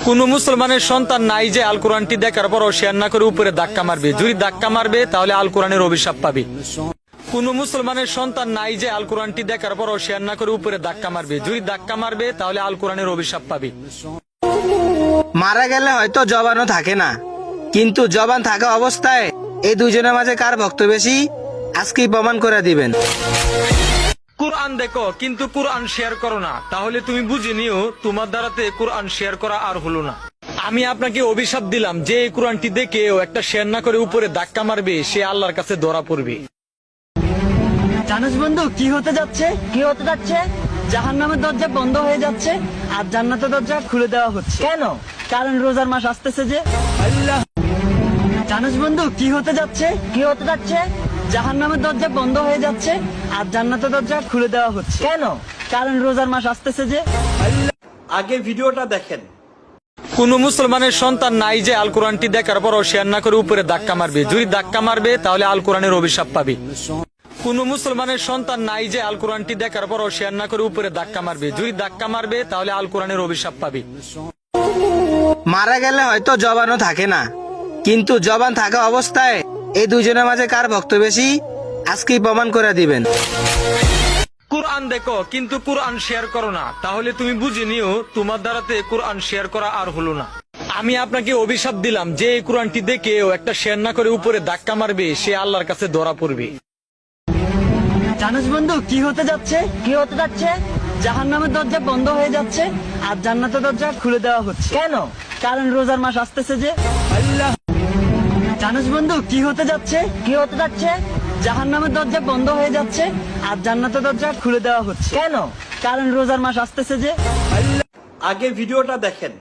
কোন মুসলমানের সন্তান নাই যে আল কোরআনটি দেখার পরও শেয়ার না করে উপরে ধাক্কা মারবে। যদি ধাক্কা মারবে তাহলে আল কোরআনের অভিশাপ পাবে। কোন মুসলমানের সন্তান নাই যে আল কোরআনটি দেখার পরও শেয়ার না করে উপরে ধাক্কা মারবে। যদি ধাক্কা মারবে তাহলে আল কোরআনের অভিশাপ পাবে। মারা গেলে হয়তো জবানও থাকে না, কিন্তু জবান থাকা অবস্থায় এই দুইজনের মাঝে কার ভক্ত বেশি আজকেই প্রমাণ করে দিবেন। কুরআন দেখো কিন্তু কুরআন শেয়ার করো না, তাহলে তুমি বুঝে নিও তোমার দ্বারাতে কুরআন শেয়ার করা আর হলো না। আমি আপনাকে অভিশাপ দিলাম যে এই কুরআনটি দেখে একটা শেয়ার না করে উপরে ধাক্কা মারবে সে আল্লাহর কাছে ধরা পড়বে। জানিস বন্ধু কি হতে যাচ্ছে? কি হতে যাচ্ছে? জাহান্নামের দরজা বন্ধ হয়ে যাচ্ছে আর জান্নাতের দরজা খুলে দেওয়া হচ্ছে। কেন? কারণ রোজার মাস আসতেছে যে। আল্লাহ, জানিস বন্ধু কি হতে যাচ্ছে? কি হতে যাচ্ছে? জাহান্নামের দরজা বন্ধ হয়ে যাচ্ছে আর জান্নাতের দরজা খুলে দেওয়া হচ্ছে। কেন? কারণ রোজার মাস আসতেছে যে। আল্লাহ, আগে ভিডিওটা দেখেন। কোন মুসলমানের সন্তান নাই যে আল কোরআনটি দেখার পরও শেয়ার না করে উপরে ধাক্কা মারবে। যদি ধাক্কা মারবে তাহলে আল কোরআনের অভিশাপ পাবে। কোন মুসলমানের সন্তান নাই যে আল কোরআনটি দেখার পরও শেয়ার না করে উপরে ধাক্কা মারবে। যদি ধাক্কা মারবে তাহলে আল কোরআনের অভিশাপ পাবে। মারা গেলে হয়তো জবানও থাকে না, কিন্তু জবান থাকা অবস্থায় এই দুইজনের মাঝে কার ভক্ত বেশি আজকেই প্রমাণ করে দিবেন। কুরআন দেখো কিন্তু কুরআন শেয়ার করো না, তাহলে তুমি বুঝে নিও তোমার দ্বারাতে কুরআন শেয়ার করা আর হলো না। আমি আপনাকে অভিশাপ দিলাম যে এই কুরআনটি দেখে একটা শেয়ার না করে উপরে ধাক্কা মারবে সে আল্লাহর কাছে ধরা পড়বে। জানিস বন্ধু কি হতে যাচ্ছে? কি হতে যাচ্ছে? জাহান্নামের দরজা বন্ধ হয়ে যাচ্ছে আর জান্নাতের দরজা খুলে দেওয়া হচ্ছে। কেন? কারণ রোজার মাস আসতেছে যে। আল্লাহ, জানিস বন্ধু কি হতে যাচ্ছে? কি হতে যাচ্ছে? জাহান্নামের দরজা বন্ধ হয়ে যাচ্ছে আর জান্নাতের দরজা খুলে দেওয়া হচ্ছে। কেন? কারণ রোজার মাস আসতেছে যে। আল্লাহ, আগে ভিডিওটা দেখেন।